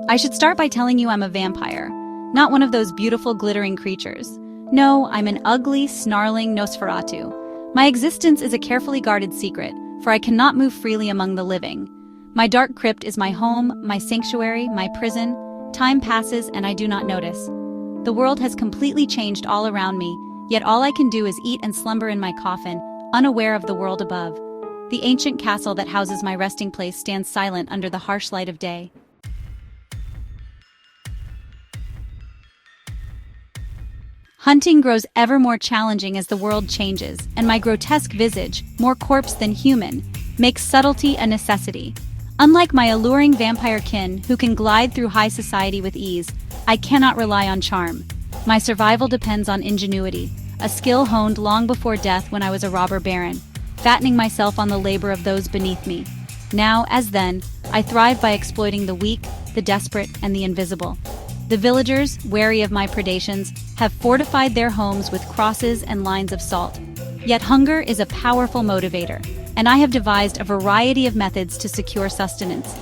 I should start by telling you I'm a vampire, not one of those beautiful glittering creatures. No, I'm an ugly, snarling Nosferatu. My existence is a carefully guarded secret, for I cannot move freely among the living. My dark crypt is my home, my sanctuary, my prison. Time passes and I do not notice. The world has completely changed all around me, yet all I can do is eat and slumber in my coffin, unaware of the world above. The ancient castle that houses my resting place stands silent under the harsh light of day. Hunting grows ever more challenging as the world changes, and my grotesque visage, more corpse than human, makes subtlety a necessity. Unlike my alluring vampire kin, who can glide through high society with ease, I cannot rely on charm. My survival depends on ingenuity, a skill honed long before death when I was a robber baron, fattening myself on the labor of those beneath me. Now, as then, I thrive by exploiting the weak, the desperate, and the invisible. The villagers, wary of my predations, have fortified their homes with crosses and lines of salt. Yet hunger is a powerful motivator, and I have devised a variety of methods to secure sustenance.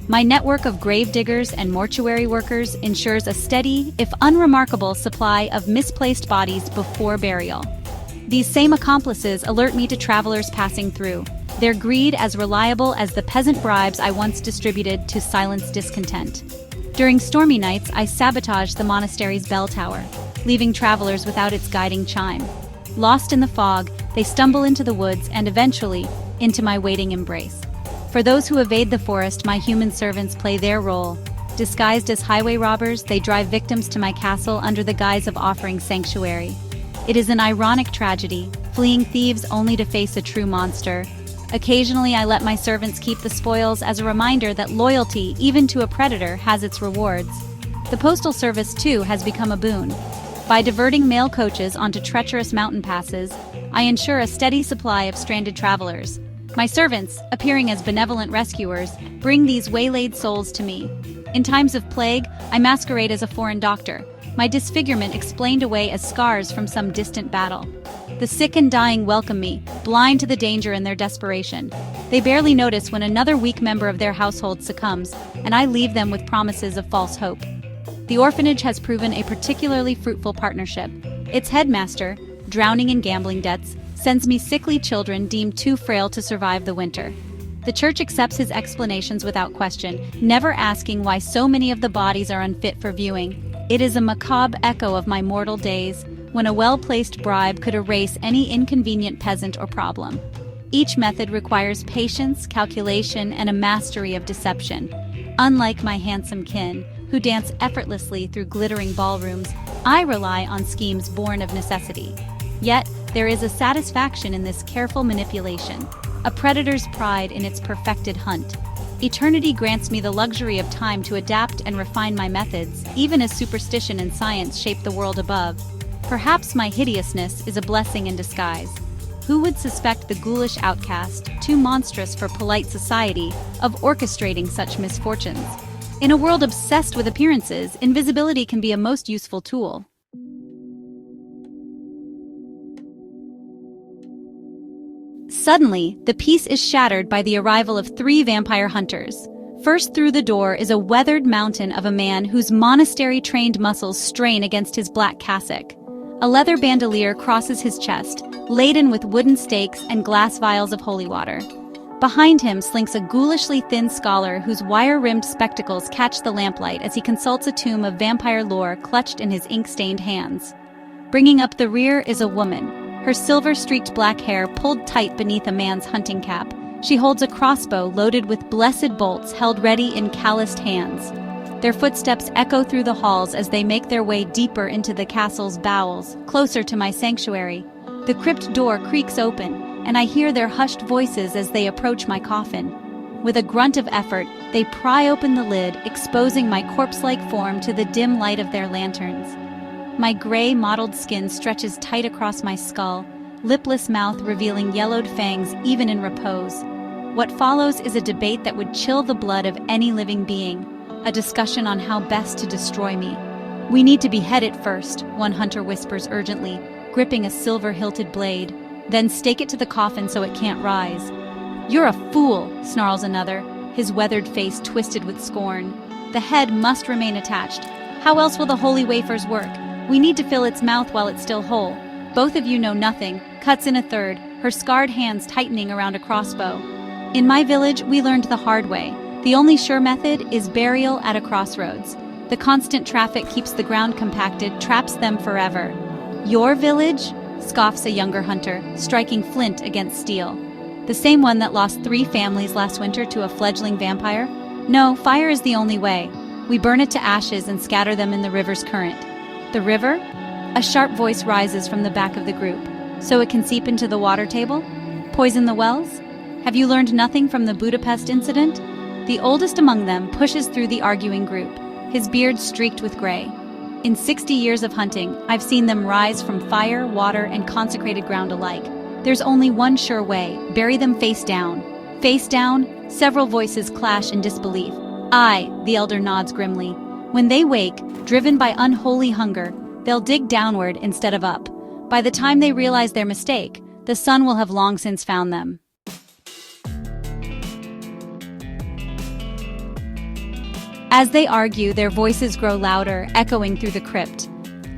My network of grave diggers and mortuary workers ensures a steady, if unremarkable, supply of misplaced bodies before burial. These same accomplices alert me to travelers passing through, their greed as reliable as the peasant bribes I once distributed to silence discontent. During stormy nights, I sabotage the monastery's bell tower, leaving travelers without its guiding chime. Lost in the fog, they stumble into the woods and eventually, into my waiting embrace. For those who evade the forest, my human servants play their role. Disguised as highway robbers, they drive victims to my castle under the guise of offering sanctuary. It is an ironic tragedy, fleeing thieves only to face a true monster. Occasionally, I let my servants keep the spoils as a reminder that loyalty, even to a predator, has its rewards. The postal service, too, has become a boon. By diverting mail coaches onto treacherous mountain passes, I ensure a steady supply of stranded travelers. My servants, appearing as benevolent rescuers, bring these waylaid souls to me. In times of plague, I masquerade as a foreign doctor, my disfigurement explained away as scars from some distant battle. The sick and dying welcome me, blind to the danger in their desperation. They barely notice when another weak member of their household succumbs, and I leave them with promises of false hope. The orphanage has proven a particularly fruitful partnership. Its headmaster, drowning in gambling debts, sends me sickly children deemed too frail to survive the winter. The church accepts his explanations without question, never asking why so many of the bodies are unfit for viewing. It is a macabre echo of my mortal days, when a well-placed bribe could erase any inconvenient peasant or problem. Each method requires patience, calculation, and a mastery of deception. Unlike my handsome kin, who dance effortlessly through glittering ballrooms, I rely on schemes born of necessity. Yet, there is a satisfaction in this careful manipulation, a predator's pride in its perfected hunt. Eternity grants me the luxury of time to adapt and refine my methods, even as superstition and science shape the world above. Perhaps my hideousness is a blessing in disguise. Who would suspect the ghoulish outcast, too monstrous for polite society, of orchestrating such misfortunes? In a world obsessed with appearances, invisibility can be a most useful tool. Suddenly, the peace is shattered by the arrival of 3 vampire hunters. First through the door is a weathered mountain of a man whose monastery-trained muscles strain against his black cassock. A leather bandolier crosses his chest, laden with wooden stakes and glass vials of holy water. Behind him slinks a ghoulishly thin scholar whose wire-rimmed spectacles catch the lamplight as he consults a tome of vampire lore clutched in his ink-stained hands. Bringing up the rear is a woman, her silver-streaked black hair pulled tight beneath a man's hunting cap. She holds a crossbow loaded with blessed bolts held ready in calloused hands. Their footsteps echo through the halls as they make their way deeper into the castle's bowels, closer to my sanctuary. The crypt door creaks open, and I hear their hushed voices as they approach my coffin. With a grunt of effort, they pry open the lid, exposing my corpse-like form to the dim light of their lanterns. My gray, mottled skin stretches tight across my skull, lipless mouth revealing yellowed fangs even in repose. What follows is a debate that would chill the blood of any living being, a discussion on how best to destroy me. "We need to behead it first," one hunter whispers urgently, gripping a silver-hilted blade. "Then stake it to the coffin so it can't rise." "You're a fool," snarls another, his weathered face twisted with scorn. The head must remain attached. How else will the holy wafers work? We need to fill its mouth while it's still whole. Both of you know nothing, cuts in a third, her scarred hands tightening around a crossbow. In my village, we learned the hard way. The only sure method is burial at a crossroads. The constant traffic keeps the ground compacted, traps them forever. Your village? Scoffs a younger hunter, striking flint against steel. The same one that lost 3 families last winter to a fledgling vampire? No, fire is the only way. We burn it to ashes and scatter them in the river's current. The river? A sharp voice rises from the back of the group. So it can seep into the water table? Poison the wells? Have you learned nothing from the Budapest incident? The oldest among them pushes through the arguing group, his beard streaked with gray. In 60 years of hunting, I've seen them rise from fire, water, and consecrated ground alike. There's only one sure way: bury them face down. Face down? Several voices clash in disbelief. Aye, the elder nods grimly. When they wake, driven by unholy hunger, they'll dig downward instead of up. By the time they realize their mistake, the sun will have long since found them. As they argue, their voices grow louder, echoing through the crypt.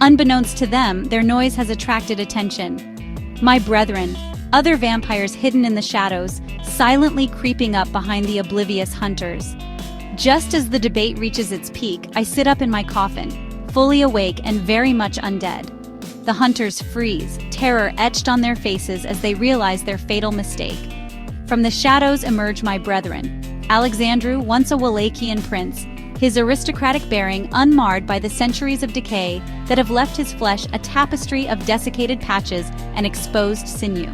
Unbeknownst to them, their noise has attracted attention. My brethren, other vampires hidden in the shadows, silently creeping up behind the oblivious hunters. Just as the debate reaches its peak, I sit up in my coffin, fully awake and very much undead. The hunters freeze, terror etched on their faces as they realize their fatal mistake. From the shadows emerge my brethren. Alexandru, once a Wallachian prince, his aristocratic bearing unmarred by the centuries of decay that have left his flesh a tapestry of desiccated patches and exposed sinew.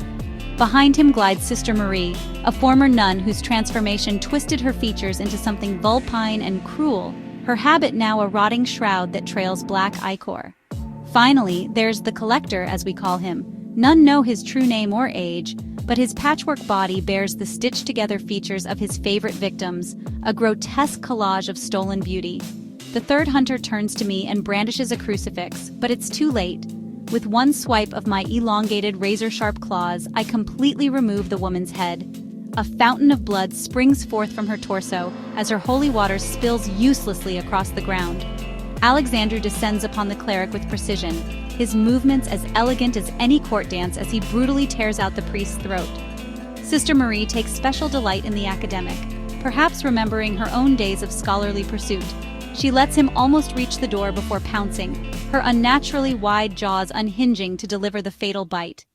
Behind him glides Sister Marie, a former nun whose transformation twisted her features into something vulpine and cruel, her habit now a rotting shroud that trails black ichor. Finally, there's the Collector, as we call him. None know his true name or age, but his patchwork body bears the stitched-together features of his favorite victims, a grotesque collage of stolen beauty. The third hunter turns to me and brandishes a crucifix, but it's too late. With one swipe of my elongated, razor-sharp claws, I completely remove the woman's head. A fountain of blood springs forth from her torso as her holy water spills uselessly across the ground. Alexandru descends upon the cleric with precision, his movements as elegant as any court dance as he brutally tears out the priest's throat. Sister Marie takes special delight in the academic, perhaps remembering her own days of scholarly pursuit. She lets him almost reach the door before pouncing, her unnaturally wide jaws unhinging to deliver the fatal bite.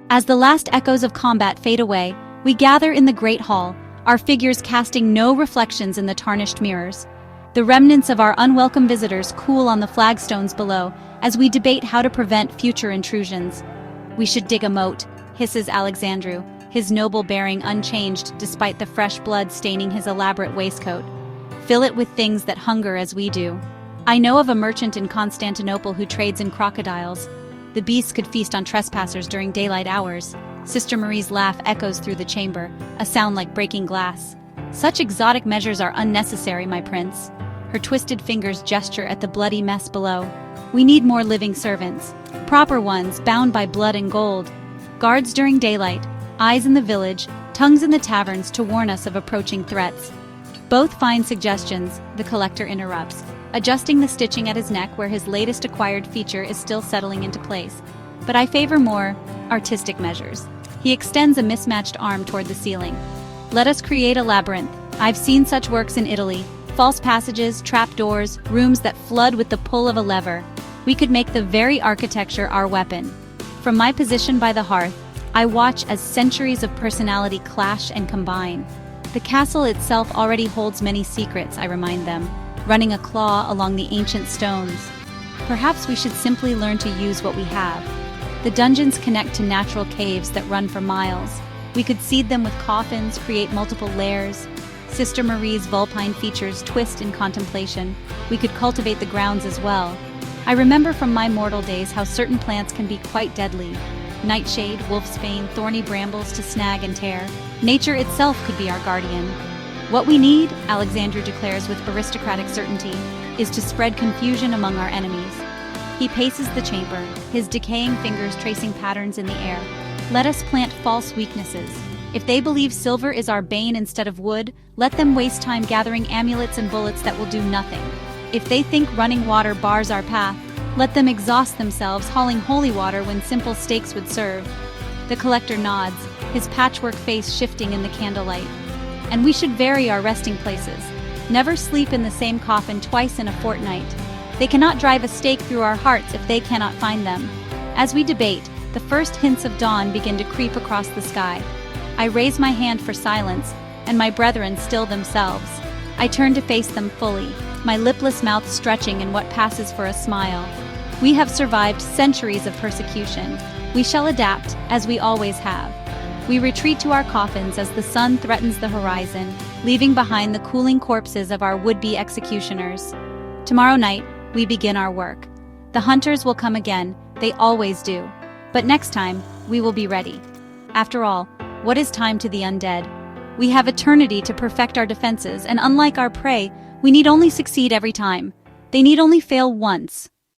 As the last echoes of combat fade away, we gather in the great hall, our figures casting no reflections in the tarnished mirrors. The remnants of our unwelcome visitors cool on the flagstones below as we debate how to prevent future intrusions. We should dig a moat, hisses Alexandru, his noble bearing unchanged despite the fresh blood staining his elaborate waistcoat. Fill it with things that hunger as we do. I know of a merchant in Constantinople who trades in crocodiles. The beasts could feast on trespassers during daylight hours. Sister Marie's laugh echoes through the chamber, a sound like breaking glass. Such exotic measures are unnecessary, my prince. Her twisted fingers gesture at the bloody mess below. We need more living servants. Proper ones, bound by blood and gold. Guards during daylight, eyes in the village, tongues in the taverns to warn us of approaching threats. Both fine suggestions, the Collector interrupts, adjusting the stitching at his neck where his latest acquired feature is still settling into place. But I favor more artistic measures. He extends a mismatched arm toward the ceiling. Let us create a labyrinth. I've seen such works in Italy. False passages, trapdoors, rooms that flood with the pull of a lever. We could make the very architecture our weapon. From my position by the hearth, I watch as centuries of personality clash and combine. The castle itself already holds many secrets, I remind them, running a claw along the ancient stones. Perhaps we should simply learn to use what we have. The dungeons connect to natural caves that run for miles. We could seed them with coffins, create multiple layers. Sister Marie's vulpine features twist in contemplation. We could cultivate the grounds as well. I remember from my mortal days how certain plants can be quite deadly. Nightshade, wolfsbane, thorny brambles to snag and tear. Nature itself could be our guardian. What we need, Alexandru declares with aristocratic certainty, is to spread confusion among our enemies. He paces the chamber, his decaying fingers tracing patterns in the air. Let us plant false weaknesses. If they believe silver is our bane instead of wood, let them waste time gathering amulets and bullets that will do nothing. If they think running water bars our path, let them exhaust themselves hauling holy water when simple stakes would serve. The collector nods, his patchwork face shifting in the candlelight. And we should vary our resting places. Never sleep in the same coffin twice in a fortnight. They cannot drive a stake through our hearts if they cannot find them. As we debate, the first hints of dawn begin to creep across the sky. I raise my hand for silence, and my brethren still themselves. I turn to face them fully, my lipless mouth stretching in what passes for a smile. We have survived centuries of persecution. We shall adapt, as we always have. We retreat to our coffins as the sun threatens the horizon, leaving behind the cooling corpses of our would-be executioners. Tomorrow night, we begin our work. The hunters will come again, they always do. But next time, we will be ready. After all, what is time to the undead? We have eternity to perfect our defenses, and unlike our prey, we need only succeed every time. They need only fail once.